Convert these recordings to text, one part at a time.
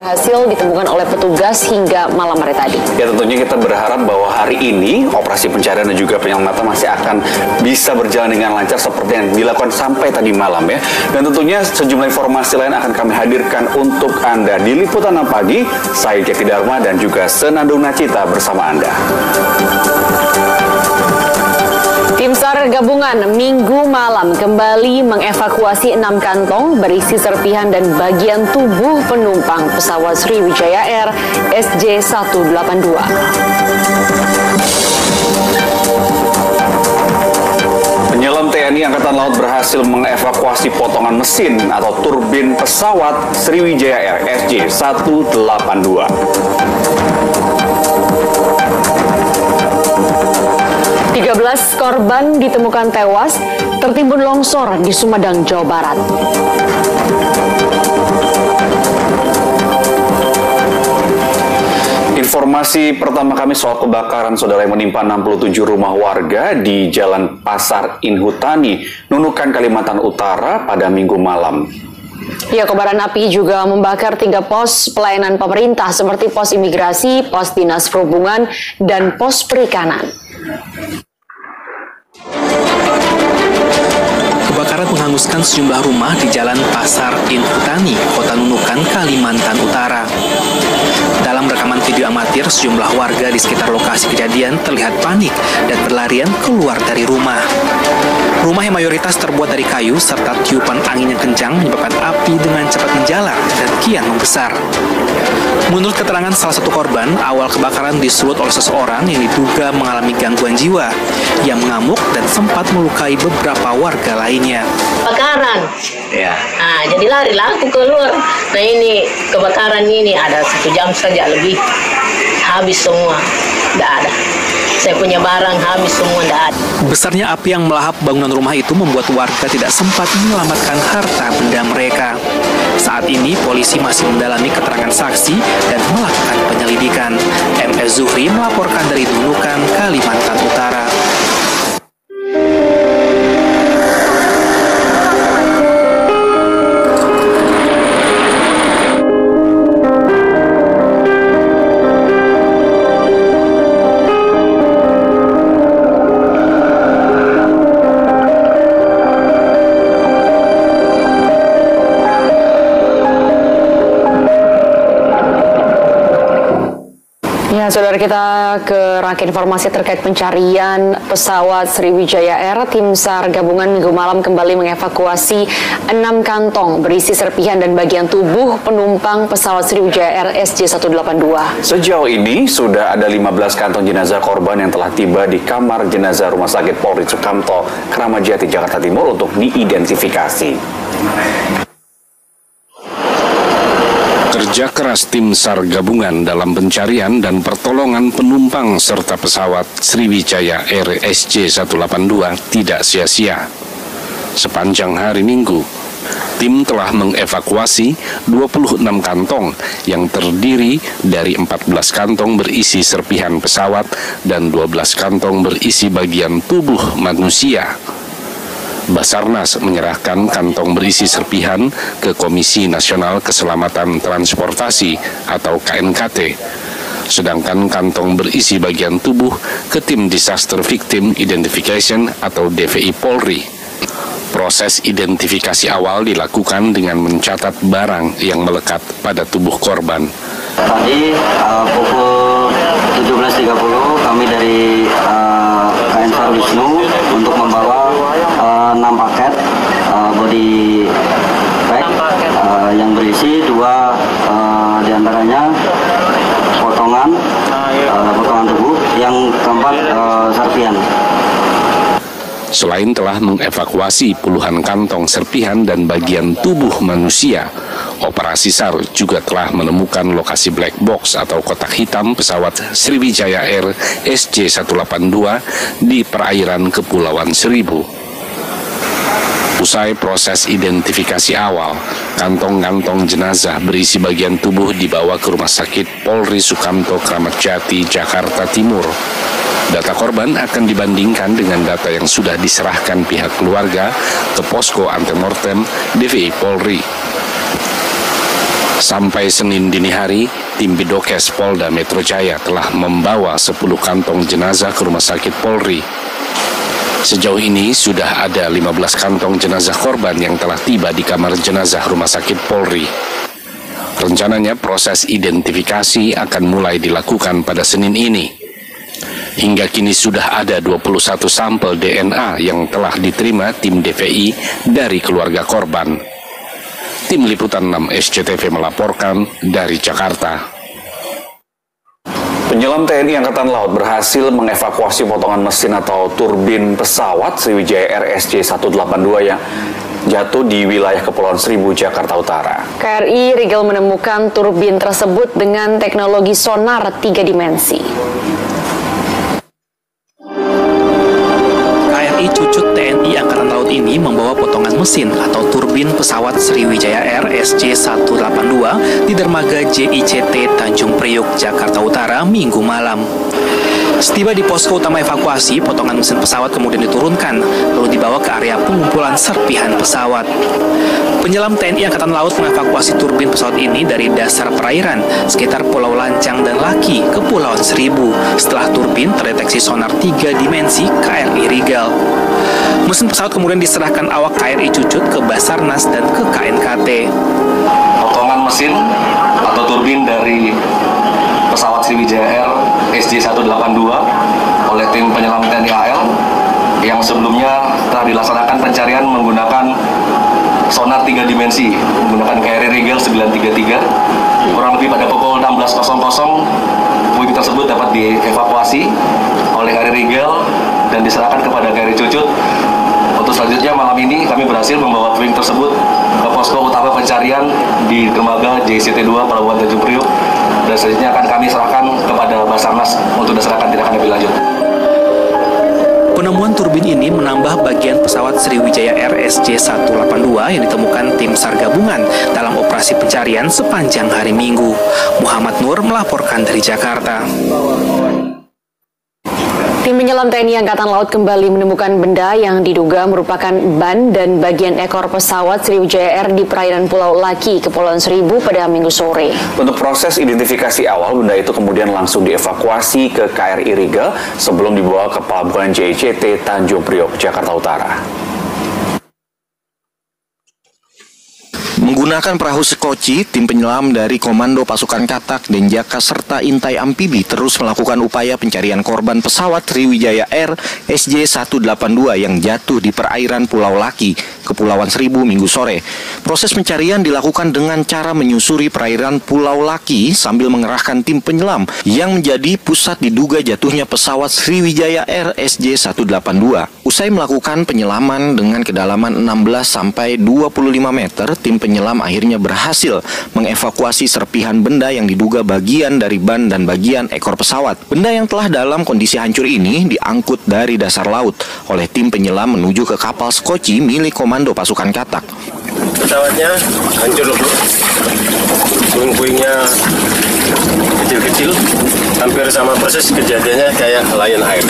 Hasil ditemukan oleh petugas hingga malam hari tadi. Ya, tentunya kita berharap bahwa hari ini operasi pencarian dan juga penyelamatan masih akan bisa berjalan dengan lancar seperti yang dilakukan sampai tadi malam ya. Dan tentunya sejumlah informasi lain akan kami hadirkan untuk Anda di Liputan 6 Pagi. Saya Jeffy Dharma dan juga Senandung Nacita bersama Anda. Tim SAR gabungan Minggu malam kembali mengevakuasi 6 kantong berisi serpihan dan bagian tubuh penumpang pesawat Sriwijaya Air SJ182. Penyelam TNI Angkatan Laut berhasil mengevakuasi potongan mesin atau turbin pesawat Sriwijaya Air SJ182. 13 korban ditemukan tewas tertimbun longsor di Sumedang, Jawa Barat. Informasi pertama kami soal kebakaran saudara yang menimpa 67 rumah warga di Jalan Pasar Inhutani, Nunukan, Kalimantan Utara pada Minggu malam. Ya, kobaran api juga membakar 3 pos pelayanan pemerintah seperti pos imigrasi, pos dinas perhubungan, dan pos perikanan. Kebakaran menghanguskan sejumlah rumah di Jalan Pasar Inhutani, Kota Nunukan, Kalimantan Utara. Dalam rekaman video amatir, sejumlah warga di sekitar lokasi kejadian terlihat panik dan berlarian keluar dari rumah. Rumah yang mayoritas terbuat dari kayu serta tiupan angin yang kencang menyebabkan api dengan cepat menjalar dan kian membesar. Menurut keterangan salah satu korban, awal kebakaran disulut oleh seseorang yang diduga mengalami gangguan jiwa yang mengamuk dan sempat melukai beberapa warga lainnya. Kebakaran. Ya. Nah, jadi larilah aku keluar. Nah, ini kebakaran ini ada 1 jam saja lebih. Habis semua. Tidak ada. Saya punya barang habis semua, tidak ada. Besarnya api yang melahap bangunan rumah itu membuat warga tidak sempat menyelamatkan harta benda mereka. Saat ini polisi masih mendalami keterangan saksi dan melakukan penyelidikan. MS Zuhri melaporkan dari Nunukan, Kalimantan Utara. Ya, saudara, kita ke rangkaian informasi terkait pencarian pesawat Sriwijaya Air. Tim SAR gabungan Minggu malam kembali mengevakuasi 6 kantong berisi serpihan dan bagian tubuh penumpang pesawat Sriwijaya Air SJ182. Sejauh ini sudah ada 15 kantong jenazah korban yang telah tiba di kamar jenazah Rumah Sakit Polri Sukamto, Kramat Jati, Jakarta Timur untuk diidentifikasi. Kerja keras tim SAR gabungan dalam pencarian dan pertolongan penumpang serta pesawat Sriwijaya Air SJ182 tidak sia-sia. Sepanjang hari Minggu, tim telah mengevakuasi 26 kantong yang terdiri dari 14 kantong berisi serpihan pesawat dan 12 kantong berisi bagian tubuh manusia. Basarnas menyerahkan kantong berisi serpihan ke Komisi Nasional Keselamatan Transportasi atau KNKT, sedangkan kantong berisi bagian tubuh ke Tim Disaster Victim Identification atau DVI Polri. Proses identifikasi awal dilakukan dengan mencatat barang yang melekat pada tubuh korban. Tadi pukul 17.30 kami dari KNSAR Wisnu untuk membawa 6 paket body bag yang berisi 2 diantaranya potongan tubuh, yang keempat serpihan. Selain telah mengevakuasi puluhan kantong serpihan dan bagian tubuh manusia, operasi SAR juga telah menemukan lokasi black box atau kotak hitam pesawat Sriwijaya Air SJ182 di perairan Kepulauan Seribu. Usai proses identifikasi awal, kantong-kantong jenazah berisi bagian tubuh dibawa ke Rumah Sakit Polri Sukamto, Kramat Jati, Jakarta Timur. Data korban akan dibandingkan dengan data yang sudah diserahkan pihak keluarga ke Posko Antemortem DVI Polri. Sampai Senin dini hari, tim Bidokes Polda Metro Jaya telah membawa 10 kantong jenazah ke Rumah Sakit Polri. Sejauh ini sudah ada 15 kantong jenazah korban yang telah tiba di kamar jenazah Rumah Sakit Polri. Rencananya proses identifikasi akan mulai dilakukan pada Senin ini. Hingga kini sudah ada 21 sampel DNA yang telah diterima tim DVI dari keluarga korban. Tim Liputan 6 SCTV melaporkan dari Jakarta. Penyelam TNI Angkatan Laut berhasil mengevakuasi potongan mesin atau turbin pesawat Sriwijaya Air SJ182 yang jatuh di wilayah Kepulauan Seribu, Jakarta Utara. KRI Rigel menemukan turbin tersebut dengan teknologi sonar 3 dimensi. KRI Cucut TNI Angkatan Laut ini membawa potongan mesin atau turbin pesawat Sriwijaya Air SJ182 di dermaga JICT Tanjung Priuk, Jakarta Utara, Minggu malam. Setiba di posko utama evakuasi, potongan mesin pesawat kemudian diturunkan, lalu dibawa ke area pengumpulan serpihan pesawat. Penyelam TNI Angkatan Laut mengevakuasi turbin pesawat ini dari dasar perairan sekitar Pulau Lancang dan Laki, Kepulauan Seribu, setelah turbin terdeteksi sonar 3 dimensi KRI Rigel. Mesin pesawat kemudian diserahkan awak KRI Cucut ke Basarnas dan ke KNKT. Potongan mesin atau turbin dari pesawat Sriwijaya Air SJ182 oleh tim penyelam TNI AL yang sebelumnya telah dilaksanakan pencarian menggunakan sonar 3 dimensi menggunakan KRI Rigel 933. Kurang lebih pada pukul 16.00 puing tersebut dapat dievakuasi oleh KRI Rigel dan diserahkan kepada KRI Cucut. Untuk selanjutnya malam ini kami berhasil membawa puing tersebut ke posko utama pencarian di dermaga JICT 2 Pelabuhan Tanjung Priuk, dan selanjutnya akan kami serahkan kepada Basarnas untuk diserahkan tindakan lebih lanjut. Penemuan turbin ini menambah bagian pesawat Sriwijaya Air SJ182 yang ditemukan tim SAR gabungan dalam operasi pencarian sepanjang hari Minggu. Muhammad Nur melaporkan dari Jakarta. Tim penyelam TNI Angkatan Laut kembali menemukan benda yang diduga merupakan ban dan bagian ekor pesawat Sriwijaya Air di perairan Pulau Laki, Kepulauan Seribu pada Minggu sore. Untuk proses identifikasi awal, benda itu kemudian langsung dievakuasi ke KRI Rigel sebelum dibawa ke Pelabuhan JICT Tanjung Priok, Jakarta Utara. Menggunakan perahu sekoci, tim penyelam dari Komando Pasukan Katak, Denjaka, serta Intai Amfibi terus melakukan upaya pencarian korban pesawat Sriwijaya Air SJ182 yang jatuh di perairan Pulau Laki, Kepulauan Seribu, Minggu sore. Proses pencarian dilakukan dengan cara menyusuri perairan Pulau Laki sambil mengerahkan tim penyelam yang menjadi pusat diduga jatuhnya pesawat Sriwijaya Air SJ182. Usai melakukan penyelaman dengan kedalaman 16 sampai 25 meter, tim penyelam akhirnya berhasil mengevakuasi serpihan benda yang diduga bagian dari ban dan bagian ekor pesawat. Benda yang telah dalam kondisi hancur ini diangkut dari dasar laut oleh tim penyelam menuju ke kapal sekoci milik Komando Pasukan Katak. Pesawatnya hancur, puing-puingnya kecil-kecil, hampir sama persis kejadiannya kayak Lion Air.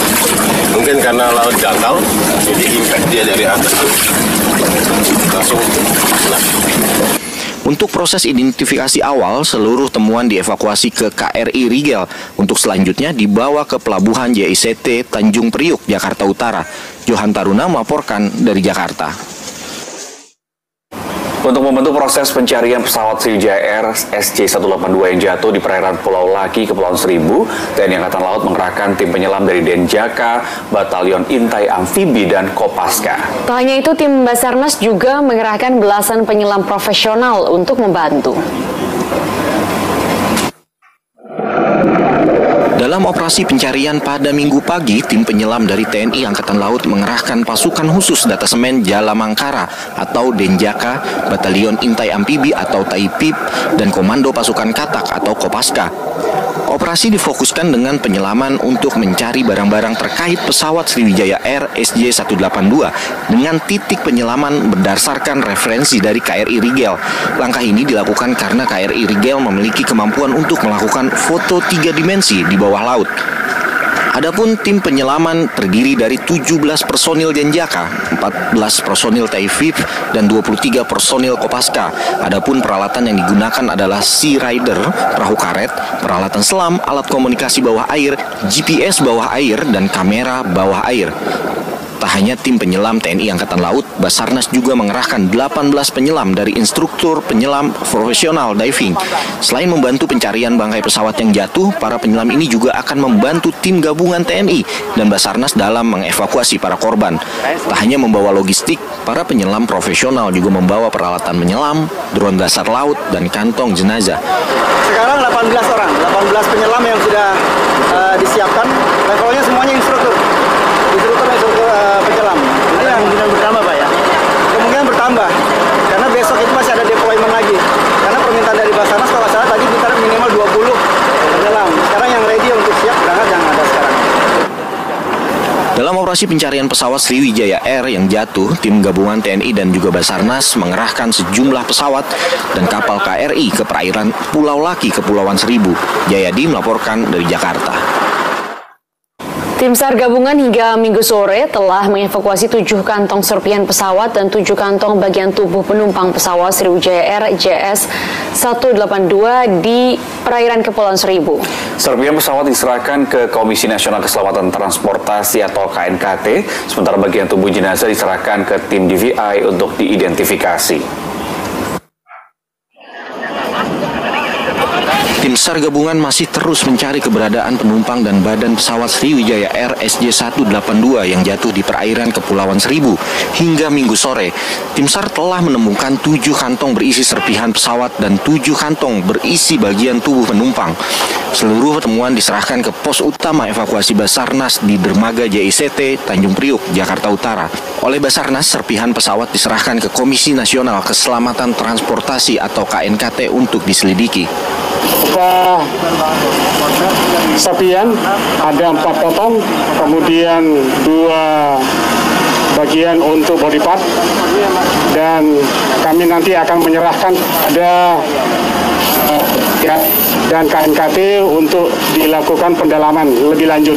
Mungkin karena laut dangkal, jadi impact dia dari atas tuh langsung kena. Untuk proses identifikasi awal, seluruh temuan dievakuasi ke KRI Rigel untuk selanjutnya dibawa ke Pelabuhan JICT Tanjung Priuk, Jakarta Utara. Johan Taruna melaporkan dari Jakarta. Untuk membantu proses pencarian pesawat Sriwijaya Air SJ182 yang jatuh di perairan Pulau Laki, Kepulauan Seribu, TNI Angkatan Laut mengerahkan tim penyelam dari Denjaka, Batalion Intai Amfibi, dan Kopaska. Tak hanya itu, tim Basarnas juga mengerahkan belasan penyelam profesional untuk membantu. Dalam operasi pencarian pada Minggu pagi, tim penyelam dari TNI Angkatan Laut mengerahkan pasukan khusus detasemen Jala Mangkara atau Denjaka, Batalion Intai Amfibi atau Taipib, dan Komando Pasukan Katak atau Kopaska. Operasi difokuskan dengan penyelaman untuk mencari barang-barang terkait pesawat Sriwijaya Air SJ182 dengan titik penyelaman berdasarkan referensi dari KRI Rigel. Langkah ini dilakukan karena KRI Rigel memiliki kemampuan untuk melakukan foto 3 dimensi di bawah laut. Adapun tim penyelaman terdiri dari 17 personil Denjaka, 14 personil TAI dan 23 personil Kopaska. Adapun peralatan yang digunakan adalah Sea Rider, perahu karet, peralatan selam, alat komunikasi bawah air, GPS bawah air, dan kamera bawah air. Tak hanya tim penyelam TNI Angkatan Laut, Basarnas juga mengerahkan 18 penyelam dari instruktur penyelam profesional diving. Selain membantu pencarian bangkai pesawat yang jatuh, para penyelam ini juga akan membantu tim gabungan TNI dan Basarnas dalam mengevakuasi para korban. Tak hanya membawa logistik, para penyelam profesional juga membawa peralatan menyelam, drone dasar laut, dan kantong jenazah. Sekarang 18 orang, 18 penyelam yang sudah disiapkan, levelnya semuanya instruktur penyelam. Ini yang kemungkinan bertambah, Pak ya? Kemungkinan bertambah, karena besok itu masih ada deployment lagi. Karena permintaan dari Basarnas kalau salah tadi kita minimal 20 penyelam. Sekarang yang ready untuk siap berangkat yang ada sekarang. Dalam operasi pencarian pesawat Sriwijaya Air yang jatuh, tim gabungan TNI dan juga Basarnas mengerahkan sejumlah pesawat dan kapal KRI ke perairan Pulau Laki, Kepulauan Seribu. Jayadi melaporkan dari Jakarta. Tim SAR gabungan hingga Minggu sore telah mengevakuasi 7 kantong serpihan pesawat dan 7 kantong bagian tubuh penumpang pesawat Sriwijaya Air JS182 di perairan Kepulauan Seribu. Serpihan pesawat diserahkan ke Komisi Nasional Keselamatan Transportasi atau KNKT, sementara bagian tubuh jenazah diserahkan ke tim DVI untuk diidentifikasi. Tim SAR gabungan masih terus mencari keberadaan penumpang dan badan pesawat Sriwijaya Air SJ182 yang jatuh di perairan Kepulauan Seribu. Hingga Minggu sore, tim SAR telah menemukan 7 kantong berisi serpihan pesawat dan 7 kantong berisi bagian tubuh penumpang. Seluruh temuan diserahkan ke pos utama evakuasi Basarnas di Dermaga JICT, Tanjung Priuk, Jakarta Utara. Oleh Basarnas, serpihan pesawat diserahkan ke Komisi Nasional Keselamatan Transportasi atau KNKT untuk diselidiki. Serpihan ada 4 potong, kemudian 2 bagian untuk body part, dan kami nanti akan menyerahkan ada dan KNKT untuk dilakukan pendalaman lebih lanjut.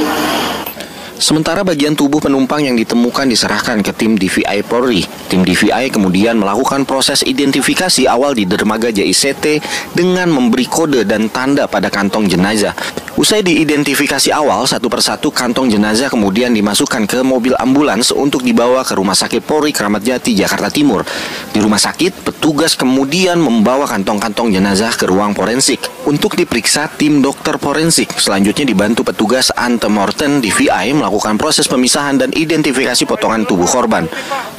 Sementara bagian tubuh penumpang yang ditemukan diserahkan ke tim DVI Polri. Tim DVI kemudian melakukan proses identifikasi awal di dermaga JICT dengan memberi kode dan tanda pada kantong jenazah. Usai diidentifikasi awal, satu persatu kantong jenazah kemudian dimasukkan ke mobil ambulans untuk dibawa ke Rumah Sakit Polri Kramat Jati, Jakarta Timur. Di rumah sakit, petugas kemudian membawa kantong-kantong jenazah ke ruang forensik untuk diperiksa tim dokter forensik. Selanjutnya dibantu petugas antemortem DVI melakukan proses pemisahan dan identifikasi potongan tubuh korban.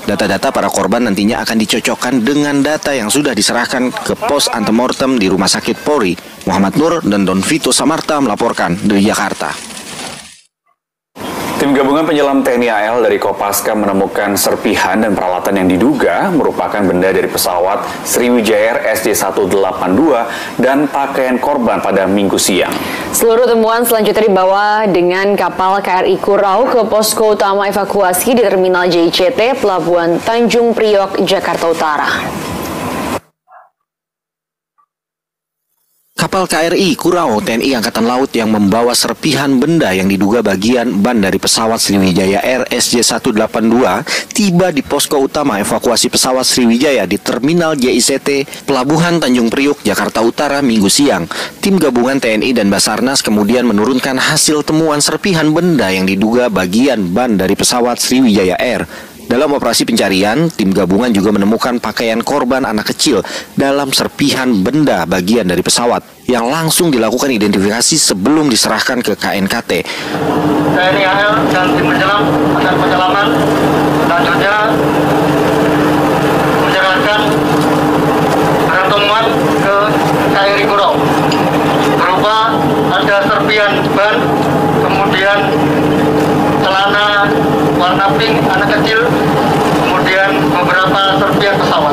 Data-data para korban nantinya akan dicocokkan dengan data yang sudah diserahkan ke pos antemortem di Rumah Sakit Polri. Muhammad Nur dan Don Vito Samarta melaporkan dari Jakarta. Tim gabungan penyelam TNI AL dari Kopaska menemukan serpihan dan peralatan yang diduga merupakan benda dari pesawat Sriwijaya Air SJ182 dan pakaian korban pada Minggu siang. Seluruh temuan selanjutnya dibawa dengan kapal KRI Kurau ke posko utama evakuasi di Terminal JICT Pelabuhan Tanjung Priok, Jakarta Utara. Kapal KRI Kurau TNI Angkatan Laut yang membawa serpihan benda yang diduga bagian ban dari pesawat Sriwijaya Air SJ182 tiba di posko utama evakuasi pesawat Sriwijaya di Terminal JICT Pelabuhan Tanjung Priok, Jakarta Utara Minggu siang. Tim gabungan TNI dan Basarnas kemudian menurunkan hasil temuan serpihan benda yang diduga bagian ban dari pesawat Sriwijaya Air. Dalam operasi pencarian, tim gabungan juga menemukan pakaian korban anak kecil dalam serpihan benda bagian dari pesawat yang langsung dilakukan identifikasi sebelum diserahkan ke KNKT. TNI AL dan tim penyelam akan penyelaman selanjutnya menyerahkan barang temuan ke KRI Kurau berupa ada serpihan ban, kemudian celana warna pink anak kecil, kemudian beberapa serpihan pesawat.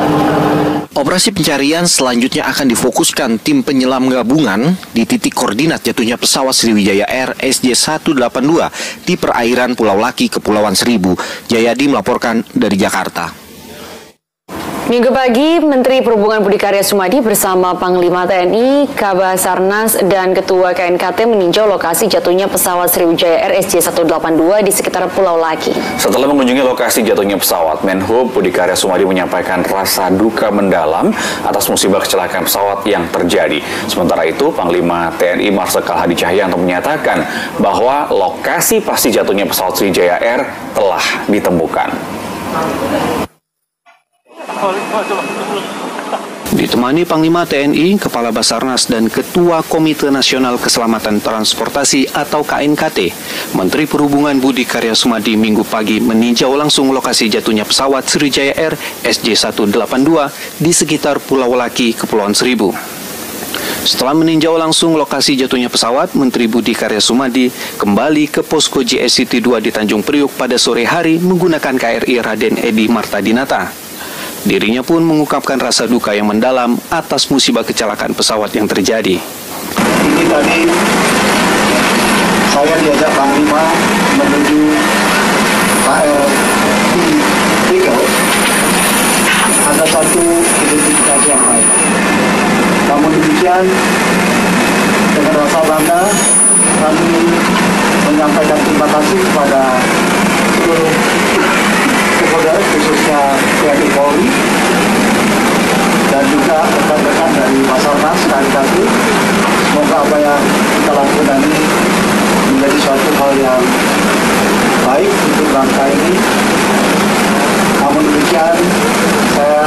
Operasi pencarian selanjutnya akan difokuskan tim penyelam gabungan di titik koordinat jatuhnya pesawat Sriwijaya Air SJ182 di perairan Pulau Laki, Kepulauan Seribu. Jayadi melaporkan dari Jakarta. Minggu pagi, Menteri Perhubungan Budi Karya Sumadi bersama Panglima TNI, Kabasarnas, dan Ketua KNKT meninjau lokasi jatuhnya pesawat Sriwijaya Air SJ182 di sekitar Pulau Laki. Setelah mengunjungi lokasi jatuhnya pesawat, Menhub Budi Karya Sumadi menyampaikan rasa duka mendalam atas musibah kecelakaan pesawat yang terjadi. Sementara itu, Panglima TNI Marsikal Hadi Cahyanto menyatakan bahwa lokasi pasti jatuhnya pesawat Sriwijaya Air telah ditemukan. Ditemani Panglima TNI, Kepala Basarnas, dan Ketua Komite Nasional Keselamatan Transportasi atau KNKT, Menteri Perhubungan Budi Karya Sumadi Minggu pagi meninjau langsung lokasi jatuhnya pesawat Sriwijaya Air SJ182 di sekitar Pulau Laki, Kepulauan Seribu. Setelah meninjau langsung lokasi jatuhnya pesawat, Menteri Budi Karya Sumadi kembali ke posko JSCT 2 di Tanjung Priuk pada sore hari menggunakan KRI Raden Edi Martadinata. Dirinya pun mengungkapkan rasa duka yang mendalam atas musibah kecelakaan pesawat yang terjadi. Ini tadi saya diajak Panglima menuju KRI Rigel. Ada satu identifikasi yang baik. Namun demikian, dengan rasa bangga, kami menyampaikan terima kasih kepada seluruh stakeholder, khususnya TNI Polri, dan juga rekan-rekan dari Basarnas, KNKT. Semoga apa yang kita lakukan ini menjadi suatu hal yang baik untuk bangsa ini. Namun demikian, saya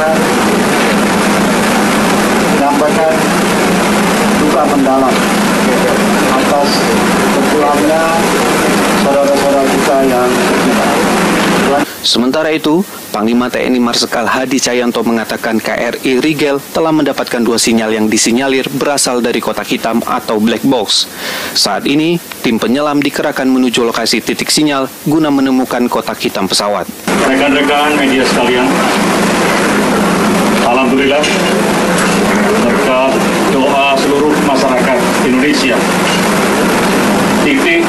menyampaikan duka mendalam atas berpulangnya saudara-saudara kita yang tercinta. Sementara itu, Panglima TNI Marsikal Hadi Cahyanto mengatakan KRI Rigel telah mendapatkan 2 sinyal yang disinyalir berasal dari kotak hitam atau black box. Saat ini, tim penyelam dikerahkan menuju lokasi titik sinyal guna menemukan kotak hitam pesawat. Rekan-rekan media sekalian, alhamdulillah berkat doa seluruh masyarakat Indonesia, titik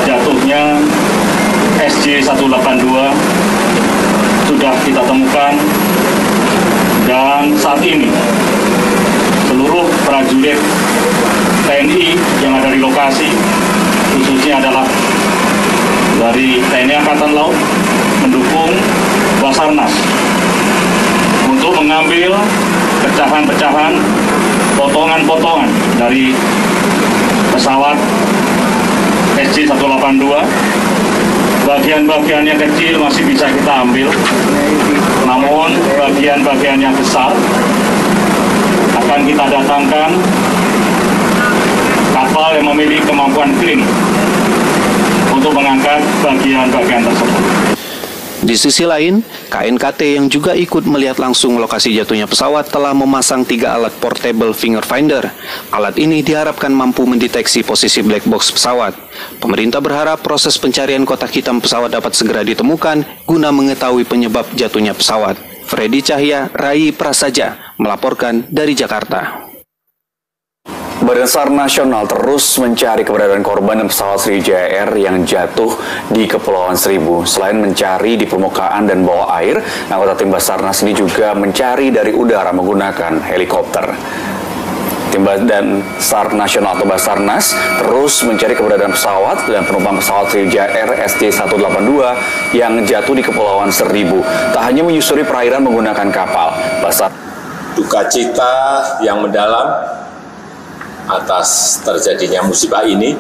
jatuhnya SJ182 sudah kita temukan, dan saat ini seluruh prajurit TNI yang ada di lokasi, khususnya adalah dari TNI Angkatan Laut, mendukung Basarnas untuk mengambil pecahan-pecahan, potongan-potongan dari pesawat SJ182. Bagian-bagian yang kecil masih bisa kita ambil, namun bagian-bagian yang besar akan kita datangkan kapal yang memiliki kemampuan crane untuk mengangkat bagian-bagian tersebut. Di sisi lain, KNKT yang juga ikut melihat langsung lokasi jatuhnya pesawat telah memasang 3 alat portable finger finder. Alat ini diharapkan mampu mendeteksi posisi black box pesawat. Pemerintah berharap proses pencarian kotak hitam pesawat dapat segera ditemukan guna mengetahui penyebab jatuhnya pesawat. Freddy Cahya, Rai Prasaja, melaporkan dari Jakarta. Badan SAR Nasional terus mencari keberadaan korban dan pesawat Sriwijaya Air yang jatuh di Kepulauan Seribu. Selain mencari di permukaan dan bawah air, anggota tim Basarnas ini juga mencari dari udara menggunakan helikopter. Tim dan SAR Nasional atau Basarnas terus mencari keberadaan pesawat dan penumpang pesawat Sriwijaya Air SJ182 yang jatuh di Kepulauan Seribu. Tak hanya menyusuri perairan menggunakan kapal, duka cita yang mendalam atas terjadinya musibah ini,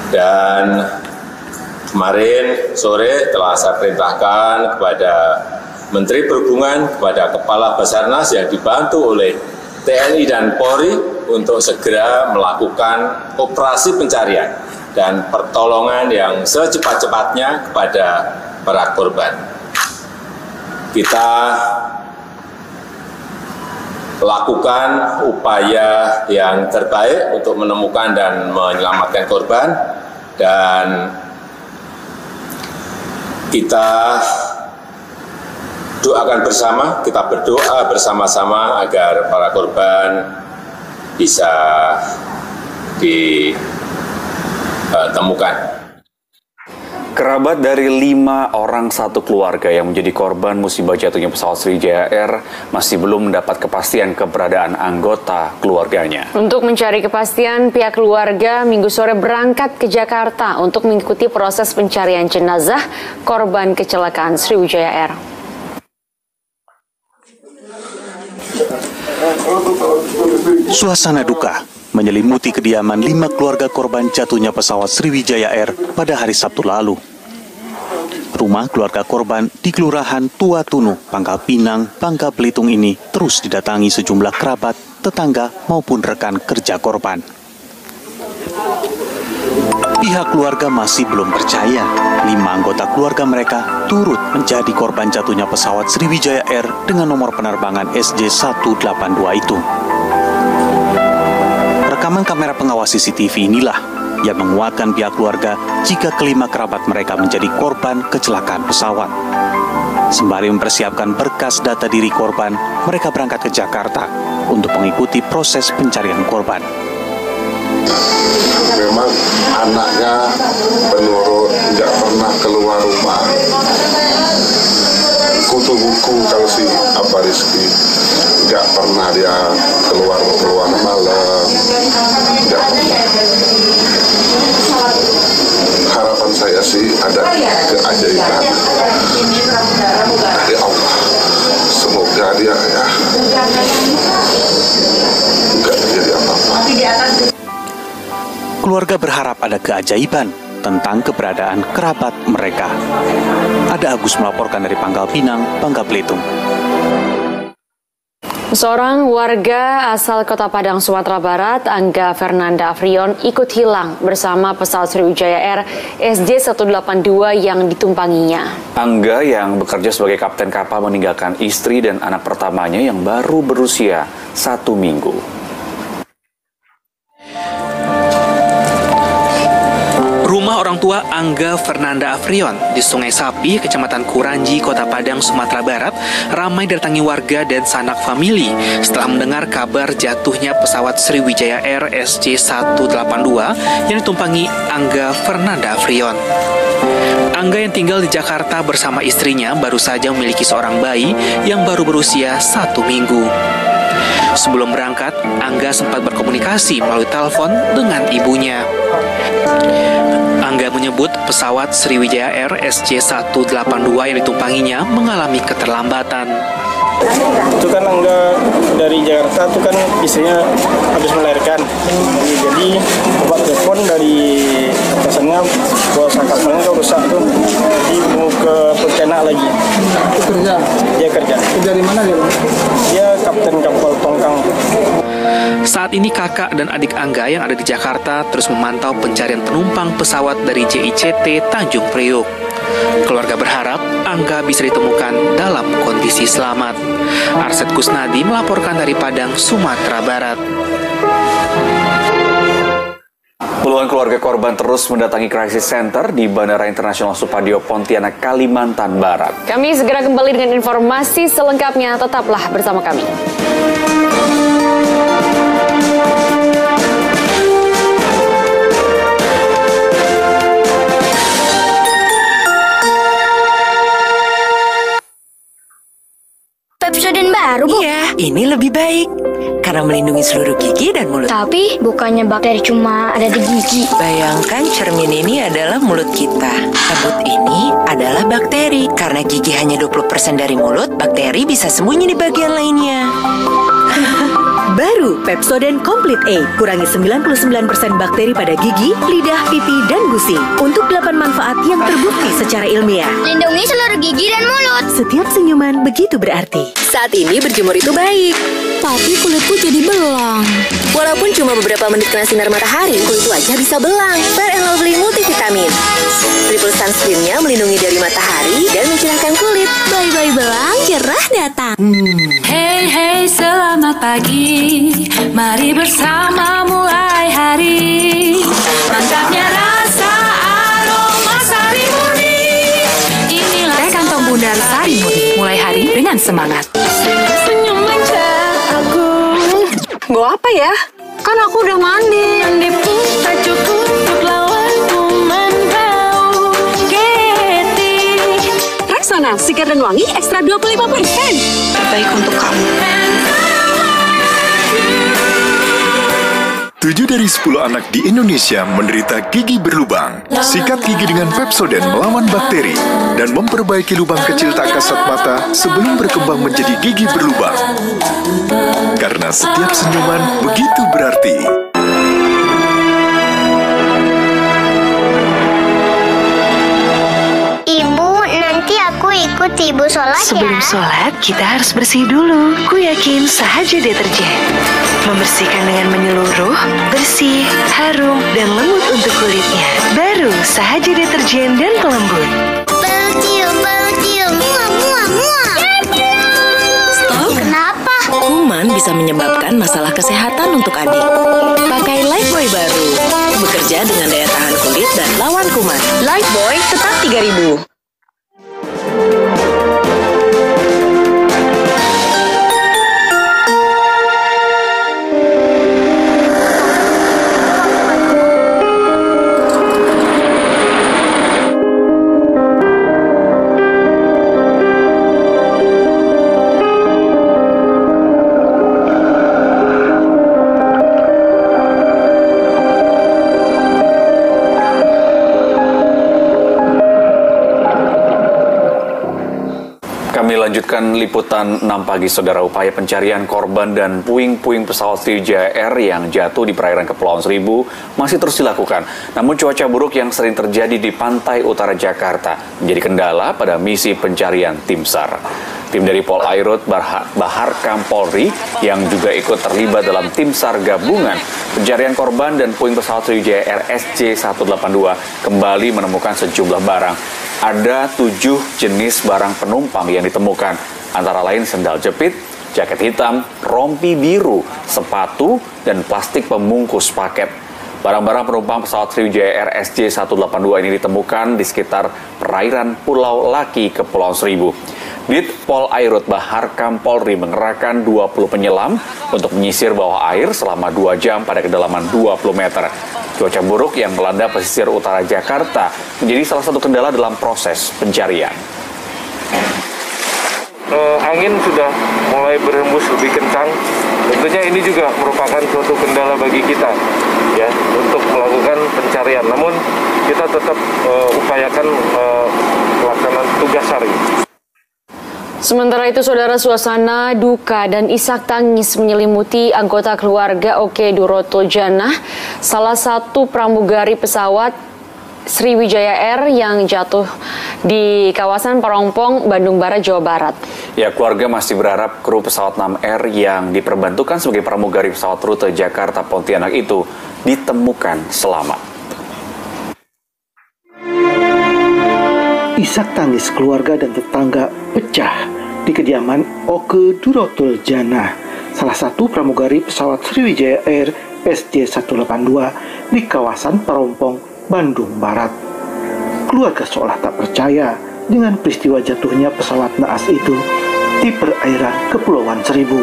dan kemarin sore telah saya perintahkan kepada Menteri Perhubungan, kepada Kepala Basarnas yang dibantu oleh TNI dan Polri untuk segera melakukan operasi pencarian dan pertolongan yang secepat-cepatnya kepada para korban. Kita lakukan upaya yang terbaik untuk menemukan dan menyelamatkan korban, dan kita doakan bersama, kita berdoa bersama-sama agar para korban bisa ditemukan. Kerabat dari 5 orang satu keluarga yang menjadi korban musibah jatuhnya pesawat Sriwijaya Air masih belum mendapat kepastian keberadaan anggota keluarganya. Untuk mencari kepastian, pihak keluarga Minggu sore berangkat ke Jakarta untuk mengikuti proses pencarian jenazah korban kecelakaan Sriwijaya Air. Suasana duka menyelimuti kediaman 5 keluarga korban jatuhnya pesawat Sriwijaya Air pada hari Sabtu lalu. Rumah keluarga korban di Kelurahan Tua Tunu, Pangkal Pinang, Bangka Belitung ini terus didatangi sejumlah kerabat, tetangga maupun rekan kerja korban. Pihak keluarga masih belum percaya 5 anggota keluarga mereka turut menjadi korban jatuhnya pesawat Sriwijaya Air dengan nomor penerbangan SJ182 itu. Rekaman kamera pengawas CCTV inilah yang menguatkan pihak keluarga jika kelima kerabat mereka menjadi korban kecelakaan pesawat. Sembari mempersiapkan berkas data diri korban, mereka berangkat ke Jakarta untuk mengikuti proses pencarian korban. Memang anaknya penurut, nggak pernah keluar rumah. Kutu buku kalau si Rizky, nggak pernah dia keluar malam, nggak pernah. Harapan saya sih ada keajaiban dari Allah. Semoga dia ya nggak jadi apa-apa. Keluarga berharap ada keajaiban tentang keberadaan kerabat mereka. Ada Agus melaporkan dari Pangkal Pinang, Bangka Belitung. Seorang warga asal Kota Padang, Sumatera Barat, Angga Fernanda Afrion, ikut hilang bersama pesawat Sriwijaya Air SJ182 yang ditumpanginya. Angga yang bekerja sebagai kapten kapal meninggalkan istri dan anak pertamanya yang baru berusia 1 minggu. Rumah orang tua Angga Fernanda Afrion di Sungai Sapi, Kecamatan Kuranji, Kota Padang, Sumatera Barat, ramai didatangi warga dan sanak famili setelah mendengar kabar jatuhnya pesawat Sriwijaya Air SJ182 yang ditumpangi Angga Fernanda Afrion. Angga yang tinggal di Jakarta bersama istrinya baru saja memiliki seorang bayi yang baru berusia 1 minggu. Sebelum berangkat, Angga sempat berkomunikasi melalui telepon dengan ibunya. Angga menyebut pesawat Sriwijaya Air SJ182 yang ditumpanginya mengalami keterlambatan. Itu kan Angga dari Jakarta, itu kan istrinya habis melahirkan. Jadi bapak telepon dari atasannya bahwa kapalnya kan rusak tuh. Jadi mau ke Pontianak lagi. Itu kerja? Dia kerja. Dari mana dia? Dia kapten kapal tongkang. Saat ini kakak dan adik Angga yang ada di Jakarta terus memantau pencarian penumpang pesawat dari JICT Tanjung Priuk. Keluarga berharap Angga bisa ditemukan dalam kondisi selamat. Arset Kusnadi melaporkan dari Padang, Sumatera Barat. Puluhan keluarga korban terus mendatangi Crisis Center di Bandara Internasional Supadio, Pontianak, Kalimantan Barat. Kami segera kembali dengan informasi selengkapnya. Tetaplah bersama kami. Pepsodent baru, Bu? Iya, ini lebih baik karena melindungi seluruh gigi dan mulut. Tapi bukannya bakteri cuma ada di gigi. Bayangkan cermin ini adalah mulut kita. Kabut ini adalah bakteri. Karena gigi hanya 20% dari mulut, bakteri bisa sembunyi di bagian lainnya. Baru Pepsodent Complete 8, kurangi 99% bakteri pada gigi, lidah, pipi, dan gusi. Untuk 8 manfaat yang terbukti secara ilmiah. Lindungi seluruh gigi dan mulut. Setiap senyuman begitu berarti. Saat ini berjemur itu baik, tapi kulitku jadi belang. walaupun cuma beberapa menit kena sinar matahari, kulit wajah bisa belang. Fair and Lovely Multivitamin. Triple sunscreen-nya melindungi dari matahari dan mencerahkan kulit. Bye-bye belang, cerah datang. Hey hey, selamat pagi. Mari bersama mulai hari. Mantapnya rasa aroma Sari Murni. Inilah teh kantong bundar Sari Murni. Mulai hari dengan semangat. Senyum manja aku. Bawa apa ya? Kan aku udah mandi. Mandi pun tak cukup untuk lawan kuman kau. segar dan wangi ekstra 25%. Terbaik untuk kamu. 7 dari 10 anak di Indonesia menderita gigi berlubang. Sikat gigi dengan Pepsodent melawan bakteri dan memperbaiki lubang kecil tak kasat mata sebelum berkembang menjadi gigi berlubang. Karena setiap senyuman begitu berarti. Ibu, nanti aku ikut ibu sholat ya. Sebelum sholat, kita harus bersih dulu. Ku yakin Sahaja deterjen membersihkan dengan menyeluruh, bersih, harum, dan lembut untuk kulitnya. Baru Sahaja deterjen dan pelembut. Pelcium, muah, muah, muah. Stop. Kenapa? Kuman bisa menyebabkan masalah kesehatan untuk adik. Pakai Lifebuoy baru. Bekerja dengan daya tahan kulit dan lawan kuman. Lifebuoy tetap 3.000. Kami lanjutkan liputan 6 pagi, saudara. Upaya pencarian korban dan puing-puing pesawat Sriwijaya Air yang jatuh di perairan Kepulauan Seribu masih terus dilakukan. Namun cuaca buruk yang sering terjadi di pantai utara Jakarta menjadi kendala pada misi pencarian tim SAR. Tim dari Polairut Baharkam Polri yang juga ikut terlibat dalam tim SAR gabungan pencarian korban dan puing pesawat Sriwijaya Air SJ182 kembali menemukan sejumlah barang. Ada 7 jenis barang penumpang yang ditemukan, antara lain sendal jepit, jaket hitam, rompi biru, sepatu, dan plastik pembungkus paket. Barang-barang penumpang pesawat Sriwijaya Air SJ182 ini ditemukan di sekitar perairan Pulau Laki, Kepulauan Seribu. Dit Polairut Baharkam Polri mengerahkan 20 penyelam untuk menyisir bawah air selama 2 jam pada kedalaman 20 meter. Cuaca buruk yang melanda pesisir utara Jakarta menjadi salah satu kendala dalam proses pencarian. Angin sudah mulai berhembus lebih kencang. Tentunya ini juga merupakan suatu kendala bagi kita ya untuk melakukan pencarian. Namun kita tetap upayakan pelaksanaan tugas hari. Sementara itu, saudara, suasana duka dan isak tangis menyelimuti anggota keluarga Oke Durotul Janah, salah satu pramugari pesawat Sriwijaya Air yang jatuh di kawasan Parongpong, Bandung Barat, Jawa Barat. Ya, keluarga masih berharap kru pesawat Nam Air yang diperbantukan sebagai pramugari pesawat rute Jakarta Pontianak itu ditemukan selamat. Isak tangis keluarga dan tetangga pecah di kediaman Oke Durotul Janah, salah satu pramugari pesawat Sriwijaya Air SJ182 di kawasan Parongpong, Bandung Barat. Keluarga seolah tak percaya dengan peristiwa jatuhnya pesawat naas itu di perairan Kepulauan Seribu.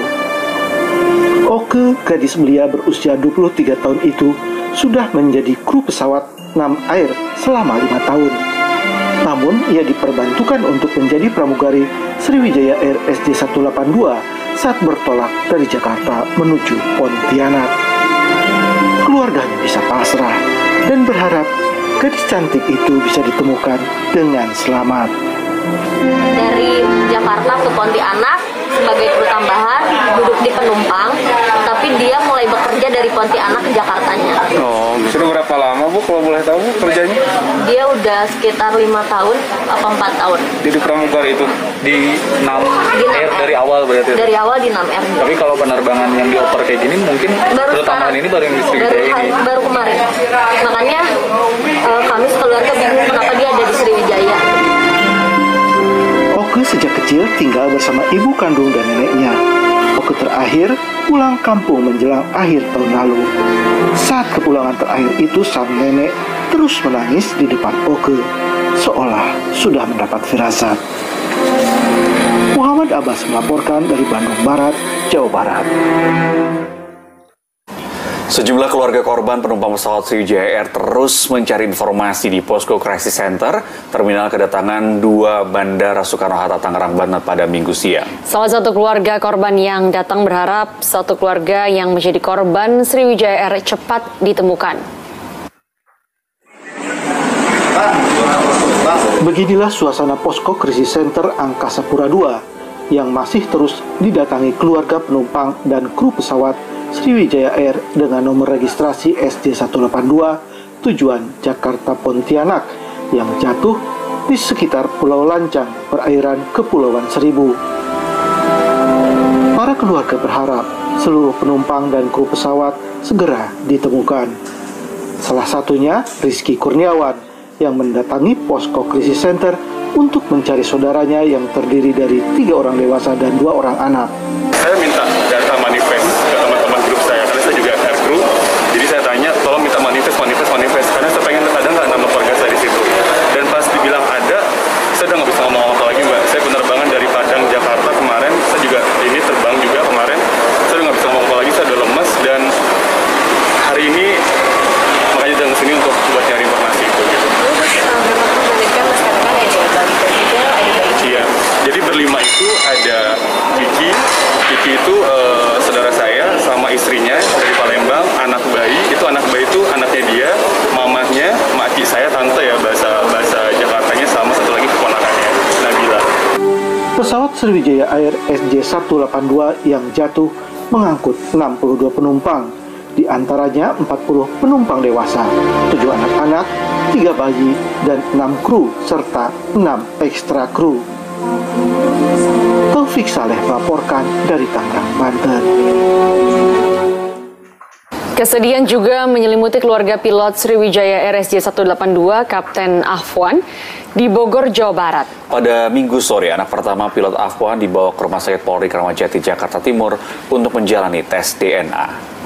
Oke, gadis belia berusia 23 tahun itu, sudah menjadi kru pesawat Nam Air selama 5 tahun. Namun, ia diperbantukan untuk menjadi pramugari Sriwijaya Air SJ182 saat bertolak dari Jakarta menuju Pontianak. Keluarganya bisa pasrah dan berharap gadis cantik itu bisa ditemukan dengan selamat. Dari Jakarta ke Pontianak sebagai kru tambahan, duduk di penumpang, tapi dia mulai bekerja dari Pontianak ke Jakartanya. Oh, sudah berapa lama Bu kalau boleh tahu kerjanya? Dia udah sekitar 5 tahun apa 4 tahun. Jadi pramugari itu di Nam Air dari awal berarti? Dari awal di Nam Air. Tapi kalau penerbangan yang dioper kayak gini mungkin baru tambahan ini baru yang di Sriwijaya ini? Baru kemarin. Makanya kami sekeluarga bingung kenapa dia ada di Sriwijaya. Oke sejak kecil tinggal bersama ibu kandung dan neneknya. Oke terakhir pulang kampung menjelang akhir tahun lalu. Saat kepulangan terakhir itu sang nenek terus menangis di depan Oke, seolah sudah mendapat firasat. Muhammad Abbas melaporkan dari Bandung Barat, Jawa Barat. Sejumlah keluarga korban penumpang pesawat Sriwijaya Air terus mencari informasi di Posko Crisis Center, terminal kedatangan 2 Bandara Soekarno-Hatta, Tangerang, Banten pada Minggu siang. Salah satu keluarga korban yang datang berharap satu keluarga yang menjadi korban Sriwijaya Air cepat ditemukan. Beginilah suasana Posko Crisis Center Angkasa Pura II yang masih terus didatangi keluarga penumpang dan kru pesawat Sriwijaya Air dengan nomor registrasi SJ182 tujuan Jakarta Pontianak yang jatuh di sekitar Pulau Lancang, perairan Kepulauan Seribu. Para keluarga berharap seluruh penumpang dan kru pesawat segera ditemukan. Salah satunya Rizky Kurniawan yang mendatangi Posko Crisis Center untuk mencari saudaranya yang terdiri dari 3 orang dewasa dan 2 orang anak. Saya minta data manifest ke teman-teman grup saya, karena saya juga air crew. Jadi saya tanya, tolong minta manifest, karena saya pengen ada nggak nama keluarga saya di situ. Dan pas dibilang ada, saya udah nggak bisa ngomong apa lagi, Mbak. Saya penerbangan dari Padang, Jakarta kemarin, saya juga ini terbang juga kemarin. Saya udah nggak bisa ngomong apa lagi, saya udah lemes. Dan hari ini, makanya datang ke sini untuk buat nyari informasi itu. Gitu. Iya, jadi berlima itu ada Kiki itu saudara saya sama istrinya dari Palembang, anak bayi itu anaknya dia, mamanya, maki saya, tante ya bahasa Jakartanya, sama satu lagi keponakannya, Nabila. Pesawat Sriwijaya Air SJ182 yang jatuh mengangkut 62 penumpang, di antaranya 40 penumpang dewasa, 7 anak-anak, 3 bayi, dan 6 kru, serta 6 ekstra kru. Taufik Saleh melaporkan dari Tangerang, Banten. Kesedihan juga menyelimuti keluarga pilot Sriwijaya Air SJ182 Kapten Afwan di Bogor, Jawa Barat. Pada Minggu sore, anak pertama pilot Afwan dibawa ke Rumah Sakit Polri Kramat Jati, Jakarta Timur untuk menjalani tes DNA.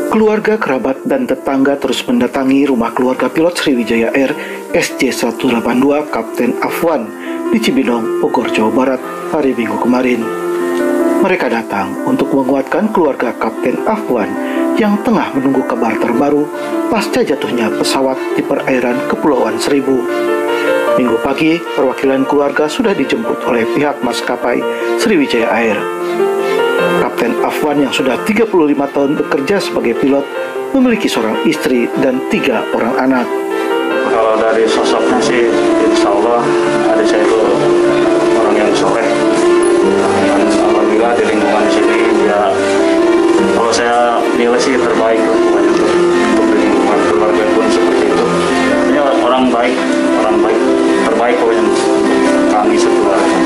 Keluarga, kerabat, dan tetangga terus mendatangi rumah keluarga pilot Sriwijaya Air SJ182 Kapten Afwan di Cibinong, Bogor, Jawa Barat hari Minggu kemarin. Mereka datang untuk menguatkan keluarga Kapten Afwan yang tengah menunggu kabar terbaru pasca jatuhnya pesawat di perairan Kepulauan Seribu. Minggu pagi, perwakilan keluarga sudah dijemput oleh pihak maskapai Sriwijaya Air. Kapten Afwan yang sudah 35 tahun bekerja sebagai pilot memiliki seorang istri dan 3 orang anak. Kalau dari sosoknya sih, insya Allah adik saya itu orang yang soleh. Dan alhamdulillah di lingkungan di sini ya, kalau saya nilai sih terbaik pokoknya untuk lingkungan keluarga pun seperti itu. Ini orang baik terbaik pokoknya kami sekeluarga.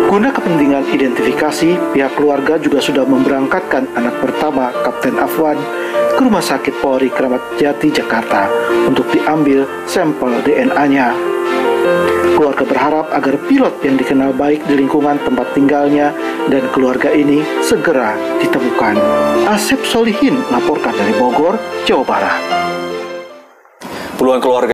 Guna kepentingan identifikasi, pihak keluarga juga sudah memberangkatkan anak pertama Kapten Afwan ke Rumah Sakit Polri Kramat Jati, Jakarta untuk diambil sampel DNA-nya. Keluarga berharap agar pilot yang dikenal baik di lingkungan tempat tinggalnya dan keluarga ini segera ditemukan. Asep Solihin melaporkan dari Bogor, Jawa Barat. Puluhan keluarga